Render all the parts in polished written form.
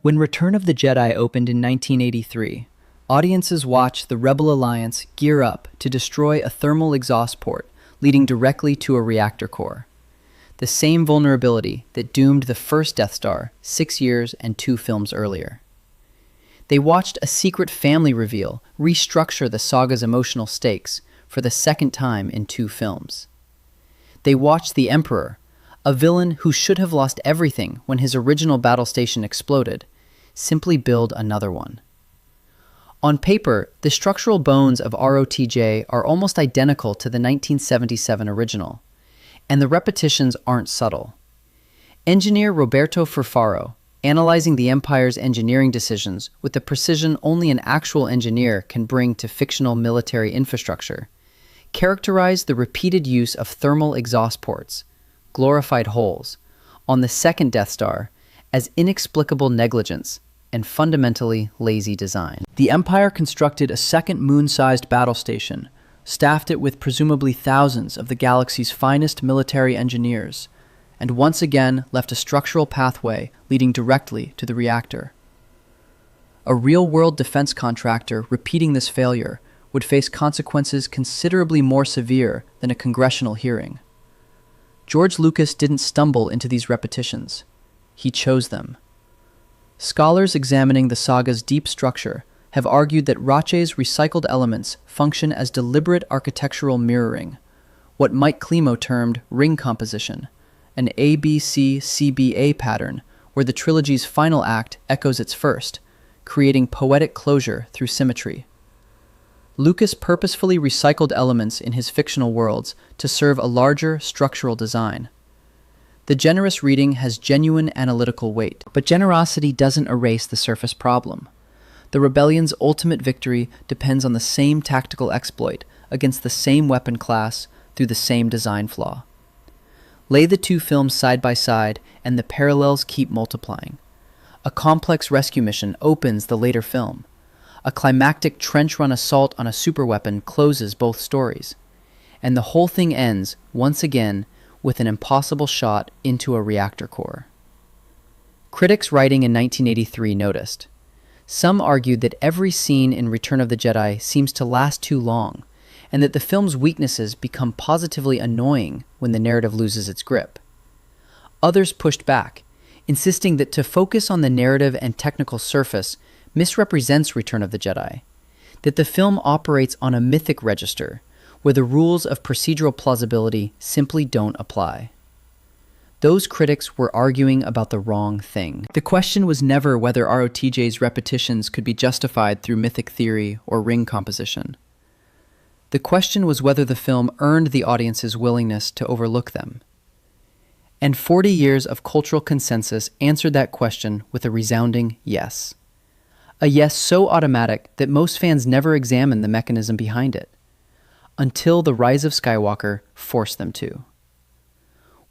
When Return of the Jedi opened in 1983, audiences watched the Rebel Alliance gear up to destroy a thermal exhaust port leading directly to a reactor core. The same vulnerability that doomed the first Death Star 6 years and 2 films earlier. They watched a secret family reveal restructure the saga's emotional stakes for the second time in 2 films. They watched the Emperor, a villain who should have lost everything when his original battle station exploded, simply build another one. On paper, the structural bones of ROTJ are almost identical to the 1977 original, and the repetitions aren't subtle. Engineer Roberto Furfaro, analyzing the Empire's engineering decisions with the precision only an actual engineer can bring to fictional military infrastructure, characterized the repeated use of thermal exhaust ports, glorified holes, on the second Death Star as inexplicable negligence and fundamentally lazy design. The Empire constructed a second moon-sized battle station, staffed it with presumably thousands of the galaxy's finest military engineers, and once again left a structural pathway leading directly to the reactor. A real-world defense contractor repeating this failure would face consequences considerably more severe than a congressional hearing. George Lucas didn't stumble into these repetitions. He chose them. Scholars examining the saga's deep structure have argued that ROTJ's recycled elements function as deliberate architectural mirroring, what Mike Klimo termed ring composition, an ABC-CBA pattern where the trilogy's final act echoes its first, creating poetic closure through symmetry. Lucas purposefully recycled elements in his fictional worlds to serve a larger structural design. The generous reading has genuine analytical weight, but generosity doesn't erase the surface problem. The rebellion's ultimate victory depends on the same tactical exploit against the same weapon class through the same design flaw. Lay the 2 films side by side and the parallels keep multiplying. A complex rescue mission opens the later film. A climactic trench-run assault on a superweapon closes both stories. And the whole thing ends, once again, with an impossible shot into a reactor core. Critics writing in 1983 noticed. Some argued that every scene in Return of the Jedi seems to last too long, and that the film's weaknesses become positively annoying when the narrative loses its grip. Others pushed back, insisting that to focus on the narrative and technical surface misrepresents Return of the Jedi, that the film operates on a mythic register, where the rules of procedural plausibility simply don't apply. Those critics were arguing about the wrong thing. The question was never whether ROTJ's repetitions could be justified through mythic theory or ring composition. The question was whether the film earned the audience's willingness to overlook them. And 40 years of cultural consensus answered that question with a resounding yes. A yes so automatic that most fans never examined the mechanism behind it, until the Rise of Skywalker forced them to.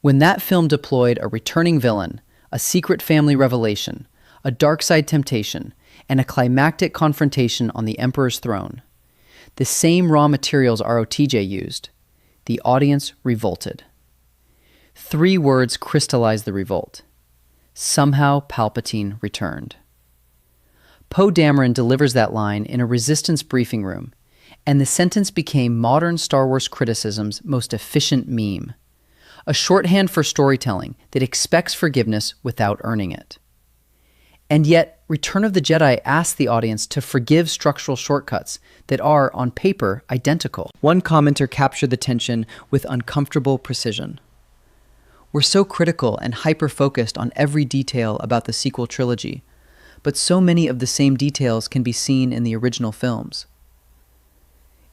When that film deployed a returning villain, a secret family revelation, a dark side temptation, and a climactic confrontation on the Emperor's throne, the same raw materials ROTJ used, the audience revolted. 3 words crystallized the revolt. Somehow Palpatine returned. Poe Dameron delivers that line in a Resistance briefing room, and the sentence became modern Star Wars criticism's most efficient meme, a shorthand for storytelling that expects forgiveness without earning it. And yet, Return of the Jedi asks the audience to forgive structural shortcuts that are, on paper, identical. One commenter captured the tension with uncomfortable precision. We're so critical and hyper-focused on every detail about the sequel trilogy, but so many of the same details can be seen in the original films.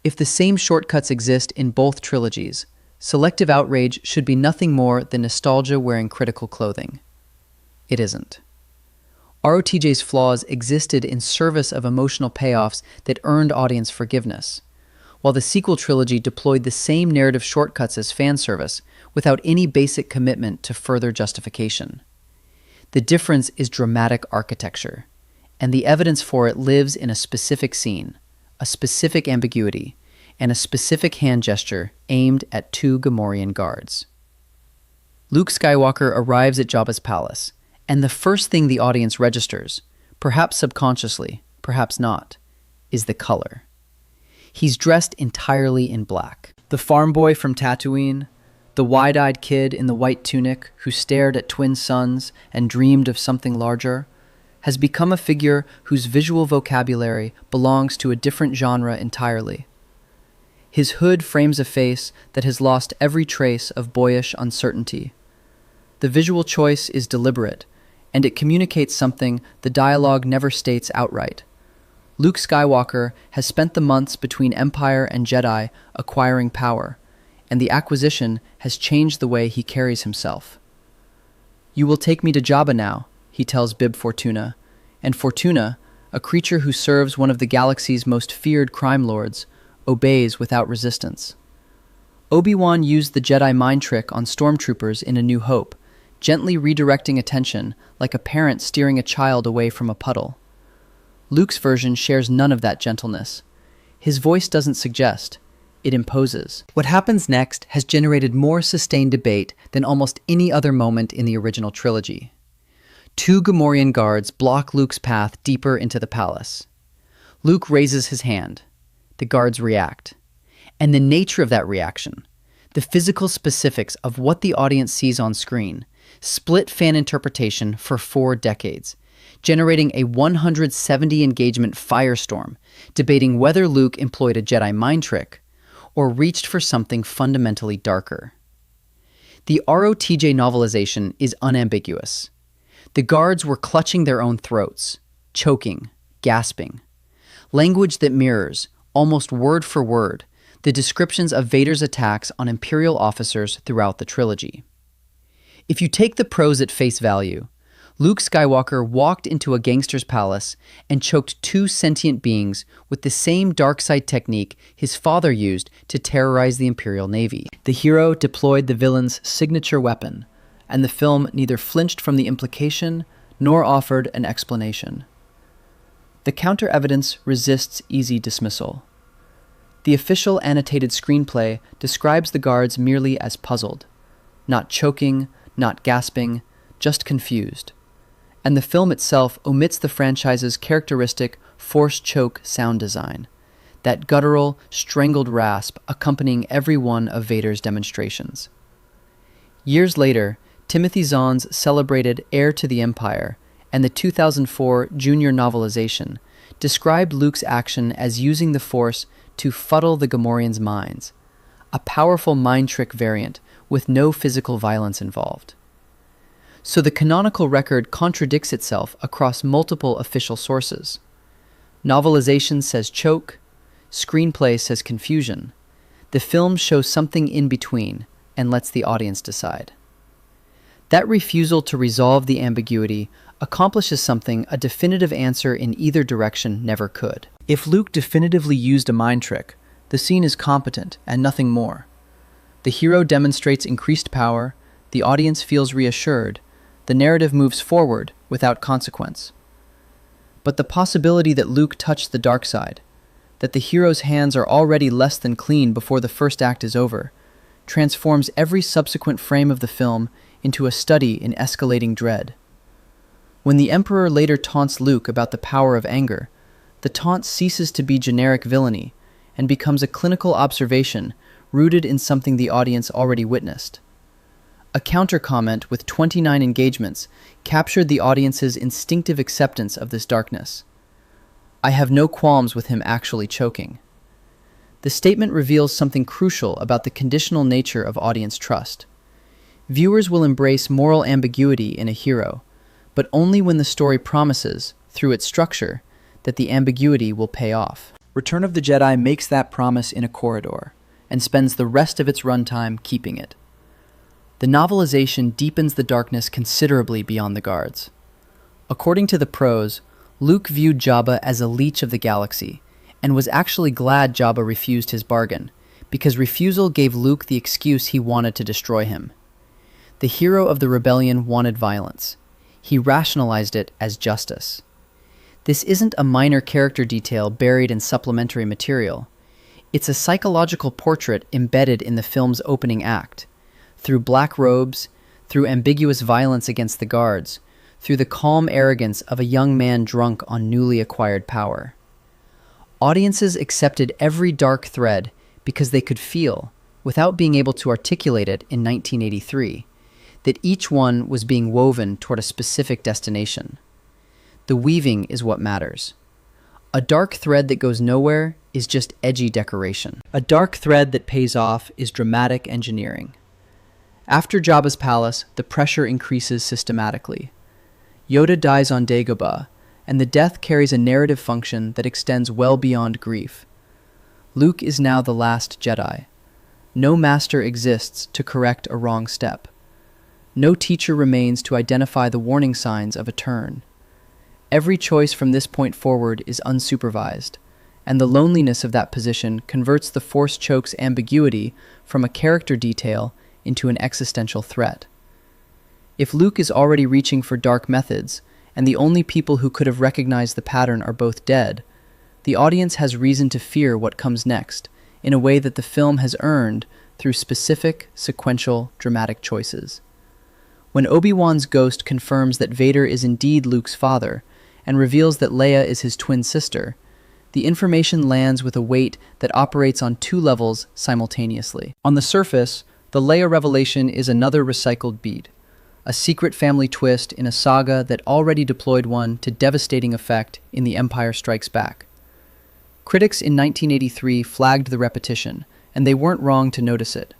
If the same shortcuts exist in both trilogies, selective outrage should be nothing more than nostalgia wearing critical clothing. It isn't. ROTJ's flaws existed in service of emotional payoffs that earned audience forgiveness, while the sequel trilogy deployed the same narrative shortcuts as fan service without any basic commitment to further justification. The difference is dramatic architecture, and the evidence for it lives in a specific scene, a specific ambiguity, and a specific hand gesture aimed at 2 Gamorrean guards. Luke Skywalker arrives at Jabba's palace, and the first thing the audience registers, perhaps subconsciously, perhaps not, is the color. He's dressed entirely in black. The farm boy from Tatooine, the wide-eyed kid in the white tunic who stared at twin suns and dreamed of something larger, has become a figure whose visual vocabulary belongs to a different genre entirely. His hood frames a face that has lost every trace of boyish uncertainty. The visual choice is deliberate, and it communicates something the dialogue never states outright. Luke Skywalker has spent the months between Empire and Jedi acquiring power, and the acquisition has changed the way he carries himself. "You will take me to Jabba now," he tells Bib Fortuna, and Fortuna, a creature who serves one of the galaxy's most feared crime lords, obeys without resistance. Obi-Wan used the Jedi mind trick on stormtroopers in A New Hope, gently redirecting attention like a parent steering a child away from a puddle. Luke's version shares none of that gentleness. His voice doesn't suggest, it imposes. What happens next has generated more sustained debate than almost any other moment in the original trilogy. Two Gamorrean guards block Luke's path deeper into the palace. Luke raises his hand. The guards react. And the nature of that reaction, the physical specifics of what the audience sees on screen, split fan interpretation for 4 decades, generating a 170 engagement firestorm, debating whether Luke employed a Jedi mind trick or reached for something fundamentally darker. The ROTJ novelization is unambiguous. The guards were clutching their own throats, choking, gasping. Language that mirrors, almost word for word, the descriptions of Vader's attacks on Imperial officers throughout the trilogy. If you take the prose at face value, Luke Skywalker walked into a gangster's palace and choked 2 sentient beings with the same dark-side technique his father used to terrorize the Imperial Navy. The hero deployed the villain's signature weapon, and the film neither flinched from the implication nor offered an explanation. The counter-evidence resists easy dismissal. The official annotated screenplay describes the guards merely as puzzled, not choking, not gasping, just confused. And the film itself omits the franchise's characteristic forced choke sound design, that guttural, strangled rasp accompanying every one of Vader's demonstrations. Years later, Timothy Zahn's celebrated Heir to the Empire and the 2004 Junior novelization described Luke's action as using the Force to fuddle the Gamorreans' minds, a powerful mind trick variant with no physical violence involved. So the canonical record contradicts itself across multiple official sources. Novelization says choke, screenplay says confusion. The film shows something in between and lets the audience decide. That refusal to resolve the ambiguity accomplishes something a definitive answer in either direction never could. If Luke definitively used a mind trick, the scene is competent and nothing more. The hero demonstrates increased power, the audience feels reassured, the narrative moves forward without consequence. But the possibility that Luke touched the dark side, that the hero's hands are already less than clean before the first act is over, transforms every subsequent frame of the film into a study in escalating dread. When the Emperor later taunts Luke about the power of anger, the taunt ceases to be generic villainy and becomes a clinical observation rooted in something the audience already witnessed. A counter-comment with 29 engagements captured the audience's instinctive acceptance of this darkness. "I have no qualms with him actually choking." The statement reveals something crucial about the conditional nature of audience trust. Viewers will embrace moral ambiguity in a hero, but only when the story promises, through its structure, that the ambiguity will pay off. Return of the Jedi makes that promise in a corridor, and spends the rest of its runtime keeping it. The novelization deepens the darkness considerably beyond the guards. According to the prose, Luke viewed Jabba as a leech of the galaxy, and was actually glad Jabba refused his bargain, because refusal gave Luke the excuse he wanted to destroy him. The hero of the rebellion wanted violence. He rationalized it as justice. This isn't a minor character detail buried in supplementary material. It's a psychological portrait embedded in the film's opening act. Through black robes, through ambiguous violence against the guards, through the calm arrogance of a young man drunk on newly acquired power. Audiences accepted every dark thread because they could feel, without being able to articulate it in 1983, that each one was being woven toward a specific destination. The weaving is what matters. A dark thread that goes nowhere is just edgy decoration. A dark thread that pays off is dramatic engineering. After Jabba's palace, the pressure increases systematically. Yoda dies on Dagobah, and the death carries a narrative function that extends well beyond grief. Luke is now the last Jedi. No master exists to correct a wrong step. No teacher remains to identify the warning signs of a turn. Every choice from this point forward is unsupervised, and the loneliness of that position converts the Force choke's ambiguity from a character detail into an existential threat. If Luke is already reaching for dark methods, and the only people who could have recognized the pattern are both dead, the audience has reason to fear what comes next, in a way that the film has earned through specific, sequential, dramatic choices. When Obi-Wan's ghost confirms that Vader is indeed Luke's father, and reveals that Leia is his twin sister, the information lands with a weight that operates on two levels simultaneously. On the surface, the Leia revelation is another recycled beat, a secret family twist in a saga that already deployed one to devastating effect in The Empire Strikes Back. Critics in 1983 flagged the repetition, and they weren't wrong to notice it.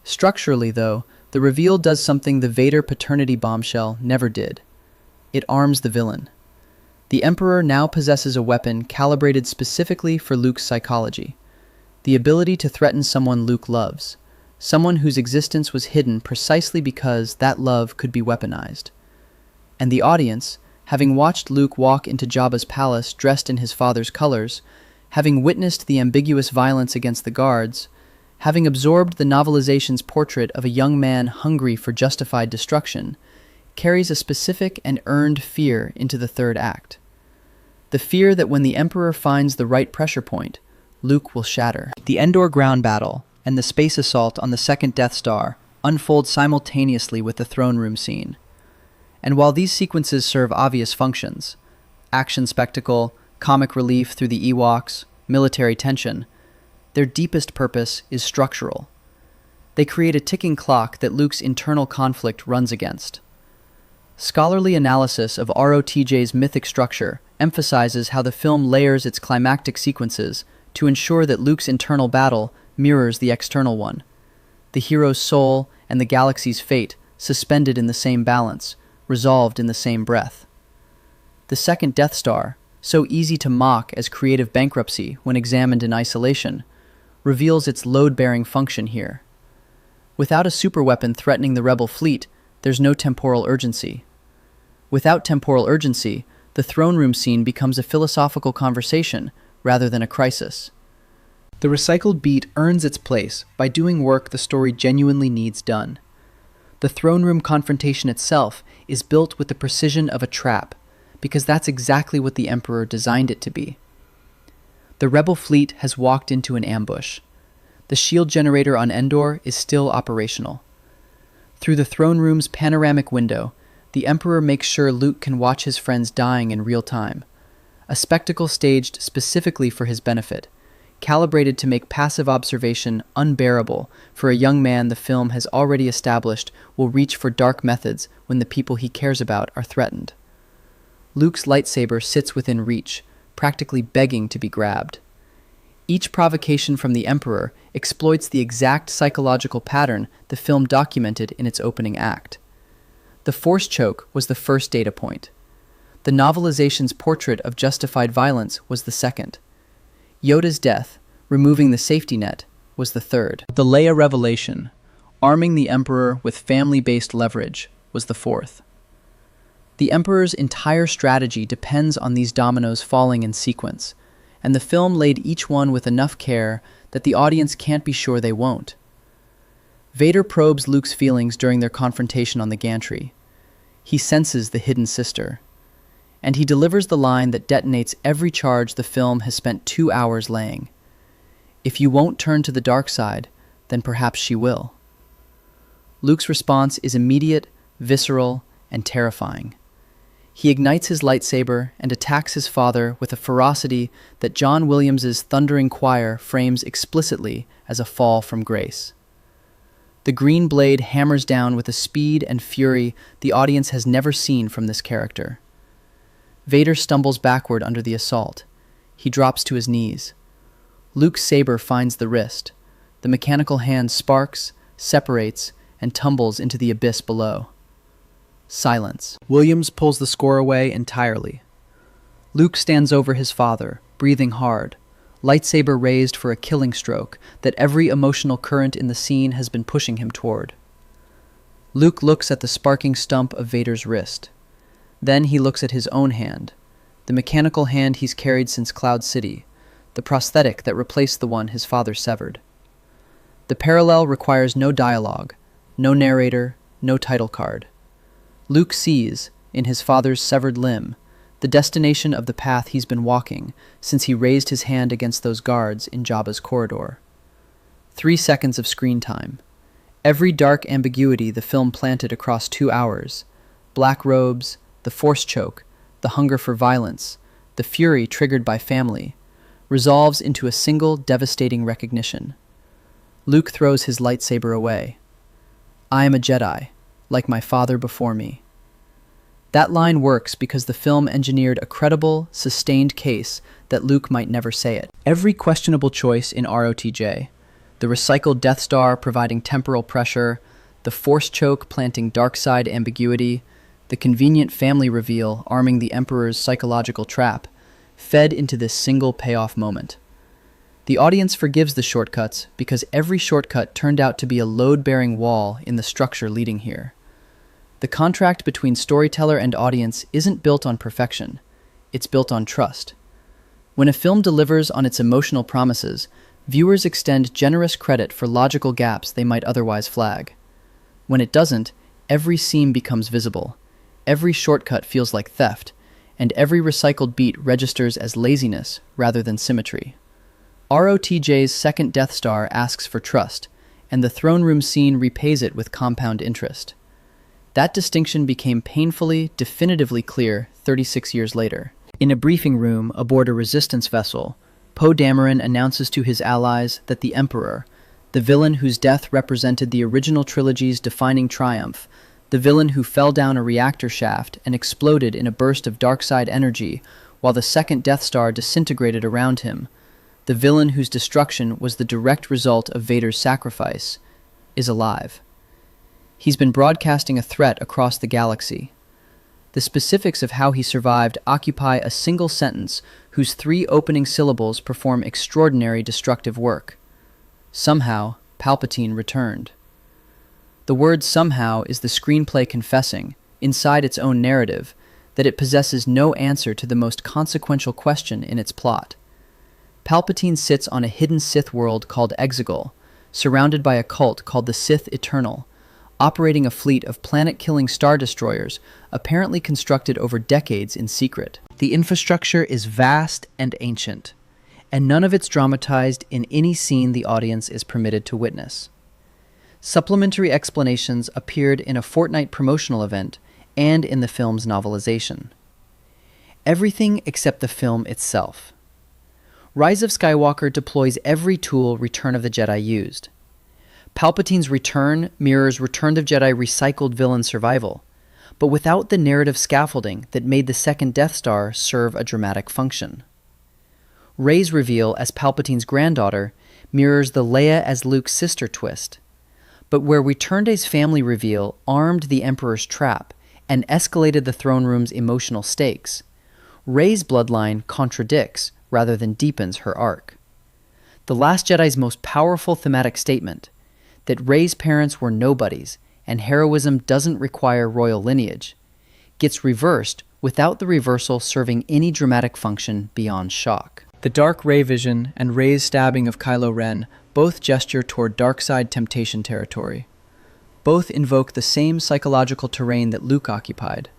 Structurally, though, the reveal does something the Vader paternity bombshell never did. It arms the villain. The Emperor now possesses a weapon calibrated specifically for Luke's psychology, the ability to threaten someone Luke loves, someone whose existence was hidden precisely because that love could be weaponized. And the audience, having watched Luke walk into Jabba's palace dressed in his father's colors, having witnessed the ambiguous violence against the guards, having absorbed the novelization's portrait of a young man hungry for justified destruction, carries a specific and earned fear into the third act. The fear that when the Emperor finds the right pressure point, Luke will shatter. The Endor ground battle and the space assault on the second Death Star unfold simultaneously with the throne room scene. And while these sequences serve obvious functions, action spectacle, comic relief through the Ewoks, military tension, their deepest purpose is structural. They create a ticking clock that Luke's internal conflict runs against. Scholarly analysis of ROTJ's mythic structure emphasizes how the film layers its climactic sequences to ensure that Luke's internal battle mirrors the external one, the hero's soul and the galaxy's fate suspended in the same balance, resolved in the same breath. The second Death Star, so easy to mock as creative bankruptcy when examined in isolation, reveals its load-bearing function here. Without a superweapon threatening the rebel fleet, there's no temporal urgency. Without temporal urgency, the throne room scene becomes a philosophical conversation rather than a crisis. The recycled beat earns its place by doing work the story genuinely needs done. The throne room confrontation itself is built with the precision of a trap, because that's exactly what the Emperor designed it to be. The rebel fleet has walked into an ambush. The shield generator on Endor is still operational. Through the throne room's panoramic window, the Emperor makes sure Luke can watch his friends dying in real time, a spectacle staged specifically for his benefit, calibrated to make passive observation unbearable for a young man the film has already established will reach for dark methods when the people he cares about are threatened. Luke's lightsaber sits within reach, practically begging to be grabbed. Each provocation from the Emperor exploits the exact psychological pattern the film documented in its opening act. The Force choke was the first data point. The novelization's portrait of justified violence was the second. Yoda's death, removing the safety net, was the third. The Leia revelation, arming the Emperor with family-based leverage, was the fourth. The Emperor's entire strategy depends on these dominoes falling in sequence, and the film laid each one with enough care that the audience can't be sure they won't. Vader probes Luke's feelings during their confrontation on the gantry. He senses the hidden sister. And he delivers the line that detonates every charge the film has spent 2 hours laying. If you won't turn to the dark side, then perhaps she will. Luke's response is immediate, visceral, and terrifying. He ignites his lightsaber and attacks his father with a ferocity that John Williams's thundering choir frames explicitly as a fall from grace. The green blade hammers down with a speed and fury the audience has never seen from this character. Vader stumbles backward under the assault. He drops to his knees. Luke's saber finds the wrist. The mechanical hand sparks, separates, and tumbles into the abyss below. Silence. Williams pulls the score away entirely. Luke stands over his father, breathing hard, lightsaber raised for a killing stroke that every emotional current in the scene has been pushing him toward. Luke looks at the sparking stump of Vader's wrist. Then he looks at his own hand, the mechanical hand he's carried since Cloud City, the prosthetic that replaced the one his father severed. The parallel requires no dialogue, no narrator, no title card. Luke sees, in his father's severed limb, the destination of the path he's been walking since he raised his hand against those guards in Jabba's corridor. 3 seconds of screen time. Every dark ambiguity the film planted across 2 hours, black robes, the force choke, the hunger for violence, the fury triggered by family, resolves into a single devastating recognition. Luke throws his lightsaber away. I am a Jedi, like my father before me. That line works because the film engineered a credible, sustained case that Luke might never say it. Every questionable choice in ROTJ, the recycled Death Star providing temporal pressure, the force choke planting dark side ambiguity, the convenient family reveal arming the Emperor's psychological trap, fed into this single payoff moment. The audience forgives the shortcuts because every shortcut turned out to be a load-bearing wall in the structure leading here. The contract between storyteller and audience isn't built on perfection. It's built on trust. When a film delivers on its emotional promises, viewers extend generous credit for logical gaps they might otherwise flag. When it doesn't, every seam becomes visible, every shortcut feels like theft, and every recycled beat registers as laziness rather than symmetry. ROTJ's second Death Star asks for trust, and the throne room scene repays it with compound interest. That distinction became painfully, definitively clear 36 years later. In a briefing room aboard a resistance vessel, Poe Dameron announces to his allies that the Emperor, the villain whose death represented the original trilogy's defining triumph, the villain who fell down a reactor shaft and exploded in a burst of dark-side energy while the second Death Star disintegrated around him, the villain whose destruction was the direct result of Vader's sacrifice, is alive. He's been broadcasting a threat across the galaxy. The specifics of how he survived occupy a single sentence whose 3 opening syllables perform extraordinary destructive work. Somehow, Palpatine returned. The word somehow is the screenplay confessing, inside its own narrative, that it possesses no answer to the most consequential question in its plot. Palpatine sits on a hidden Sith world called Exegol, surrounded by a cult called the Sith Eternal, operating a fleet of planet-killing star destroyers apparently constructed over decades in secret. The infrastructure is vast and ancient, and none of it's dramatized in any scene the audience is permitted to witness. Supplementary explanations appeared in a fortnight promotional event and in the film's novelization. Everything except the film itself. Rise of Skywalker deploys every tool Return of the Jedi used. Palpatine's return mirrors Return of the Jedi recycled villain survival, but without the narrative scaffolding that made the second Death Star serve a dramatic function. Rey's reveal as Palpatine's granddaughter mirrors the Leia as Luke's sister twist, but where Return Day's family reveal armed the Emperor's trap and escalated the throne room's emotional stakes, Rey's bloodline contradicts rather than deepens her arc. The Last Jedi's most powerful thematic statement, that Rey's parents were nobodies and heroism doesn't require royal lineage, gets reversed without the reversal serving any dramatic function beyond shock. The dark Rey vision and Rey's stabbing of Kylo Ren both gesture toward dark side temptation territory. Both invoke the same psychological terrain that Luke occupied.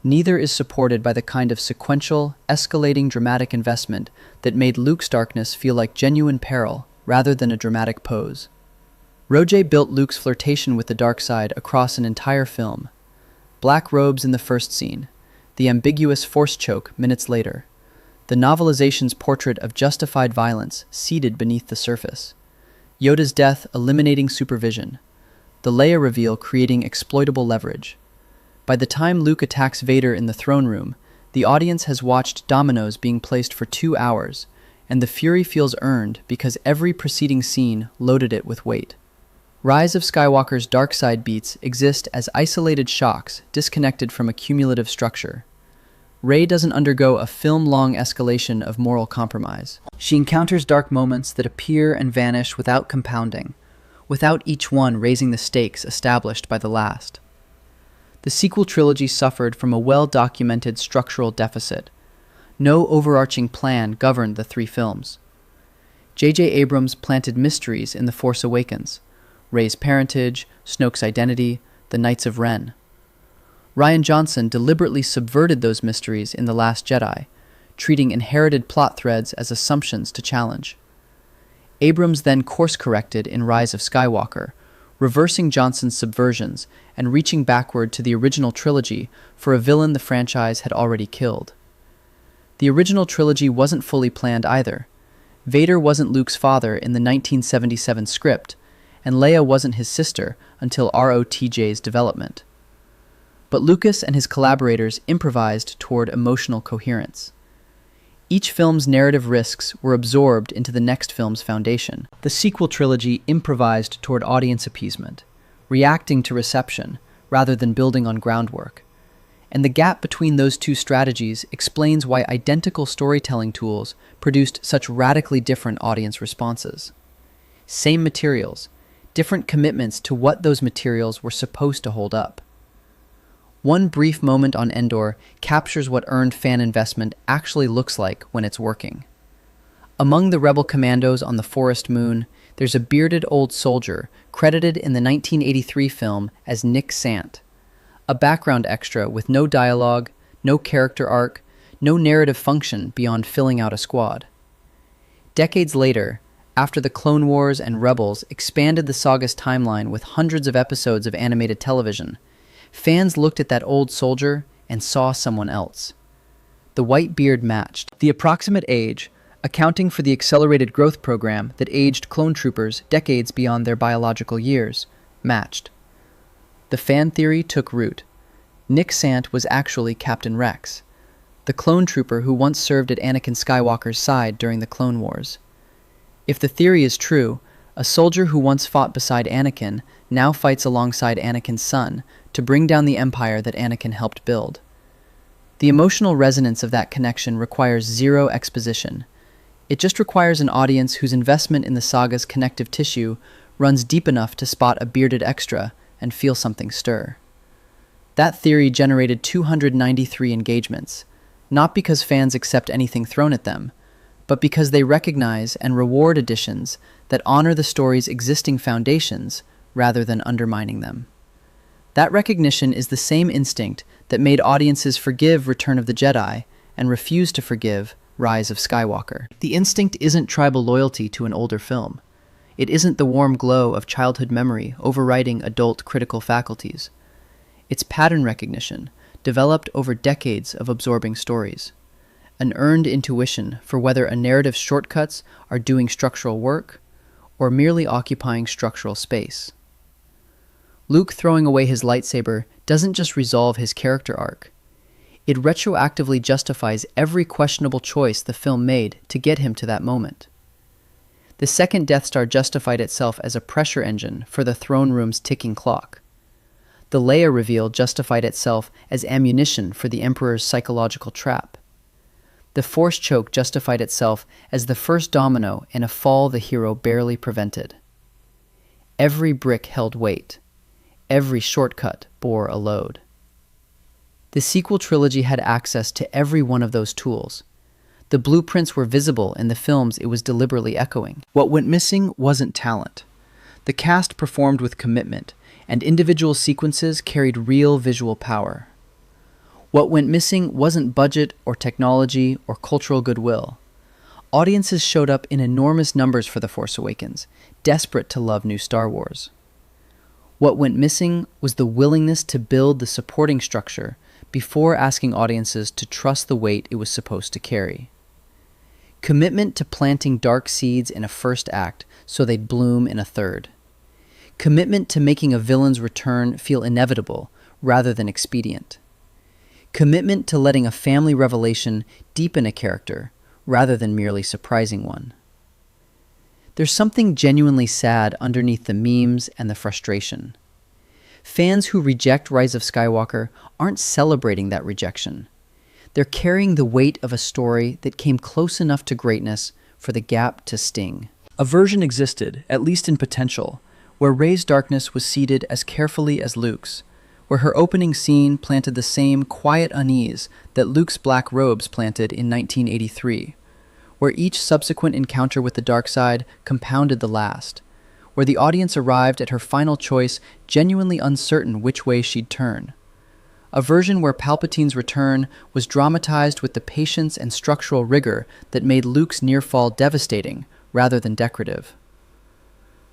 Neither is supported by the kind of sequential, escalating dramatic investment that made Luke's darkness feel like genuine peril rather than a dramatic pose. ROTJ built Luke's flirtation with the dark side across an entire film. Black robes in the first scene, the ambiguous force choke minutes later, the novelization's portrait of justified violence seated beneath the surface, Yoda's death eliminating supervision, the Leia reveal creating exploitable leverage. By the time Luke attacks Vader in the throne room, the audience has watched dominoes being placed for 2 hours, and the fury feels earned because every preceding scene loaded it with weight. Rise of Skywalker's dark side beats exist as isolated shocks disconnected from a cumulative structure. Rey doesn't undergo a film-long escalation of moral compromise. She encounters dark moments that appear and vanish without compounding, without each one raising the stakes established by the last. The sequel trilogy suffered from a well-documented structural deficit. No overarching plan governed the 3 films. J.J. Abrams planted mysteries in The Force Awakens: Rey's parentage, Snoke's identity, the Knights of Ren. Rian Johnson deliberately subverted those mysteries in The Last Jedi, treating inherited plot threads as assumptions to challenge. Abrams then course-corrected in Rise of Skywalker, reversing Johnson's subversions and reaching backward to the original trilogy for a villain the franchise had already killed. The original trilogy wasn't fully planned either. Vader wasn't Luke's father in the 1977 script, and Leia wasn't his sister until ROTJ's development. But Lucas and his collaborators improvised toward emotional coherence. Each film's narrative risks were absorbed into the next film's foundation. The sequel trilogy improvised toward audience appeasement, reacting to reception rather than building on groundwork. And the gap between those two strategies explains why identical storytelling tools produced such radically different audience responses. Same materials, different commitments to what those materials were supposed to hold up. One brief moment on Endor captures what earned fan investment actually looks like when it's working. Among the rebel commandos on the forest moon, there's a bearded old soldier credited in the 1983 film as Nick Sant, a background extra with no dialogue, no character arc, no narrative function beyond filling out a squad. Decades later, after the Clone Wars and Rebels expanded the saga's timeline with hundreds of episodes of animated television, fans looked at that old soldier and saw someone else. The white beard matched. The approximate age, accounting for the accelerated growth program that aged clone troopers decades beyond their biological years, matched. The fan theory took root. Nick Sant was actually Captain Rex, the clone trooper who once served at Anakin Skywalker's side during the Clone Wars. If the theory is true, a soldier who once fought beside Anakin now fights alongside Anakin's son to bring down the empire that Anakin helped build. The emotional resonance of that connection requires zero exposition. It just requires an audience whose investment in the saga's connective tissue runs deep enough to spot a bearded extra and feel something stir. That theory generated 293 engagements, not because fans accept anything thrown at them, but because they recognize and reward additions that honor the story's existing foundations rather than undermining them. That recognition is the same instinct that made audiences forgive Return of the Jedi and refuse to forgive Rise of Skywalker. The instinct isn't tribal loyalty to an older film. It isn't the warm glow of childhood memory overriding adult critical faculties. It's pattern recognition, developed over decades of absorbing stories. An earned intuition for whether a narrative's shortcuts are doing structural work or merely occupying structural space. Luke throwing away his lightsaber doesn't just resolve his character arc. It retroactively justifies every questionable choice the film made to get him to that moment. The second Death Star justified itself as a pressure engine for the throne room's ticking clock. The Leia reveal justified itself as ammunition for the Emperor's psychological trap. The Force choke justified itself as the first domino in a fall the hero barely prevented. Every brick held weight. Every shortcut bore a load. The sequel trilogy had access to every one of those tools. The blueprints were visible in the films it was deliberately echoing. What went missing wasn't talent. The cast performed with commitment, and individual sequences carried real visual power. What went missing wasn't budget or technology or cultural goodwill. Audiences showed up in enormous numbers for The Force Awakens, desperate to love new Star Wars. What went missing was the willingness to build the supporting structure before asking audiences to trust the weight it was supposed to carry. Commitment to planting dark seeds in a first act so they'd bloom in a third. Commitment to making a villain's return feel inevitable rather than expedient. Commitment to letting a family revelation deepen a character rather than merely surprising one. There's something genuinely sad underneath the memes and the frustration. Fans who reject Rise of Skywalker aren't celebrating that rejection. They're carrying the weight of a story that came close enough to greatness for the gap to sting. A version existed, at least in potential, where Rey's darkness was seeded as carefully as Luke's, where her opening scene planted the same quiet unease that Luke's black robes planted in 1983, where each subsequent encounter with the dark side compounded the last, where the audience arrived at her final choice genuinely uncertain which way she'd turn. A version where Palpatine's return was dramatized with the patience and structural rigor that made Luke's near-fall devastating rather than decorative.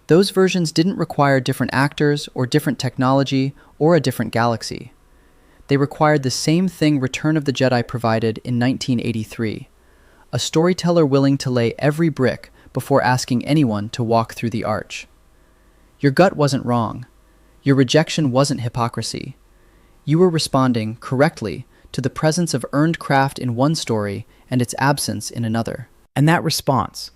Those versions didn't require different actors or different technology or a different galaxy. They required the same thing Return of the Jedi provided in 1983, a storyteller willing to lay every brick before asking anyone to walk through the arch. Your gut wasn't wrong. Your rejection wasn't hypocrisy. You were responding correctly to the presence of earned craft in one story and its absence in another. And that response,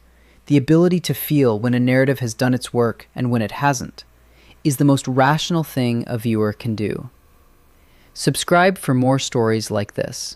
the ability to feel when a narrative has done its work and when it hasn't, is the most rational thing a viewer can do. Subscribe for more stories like this.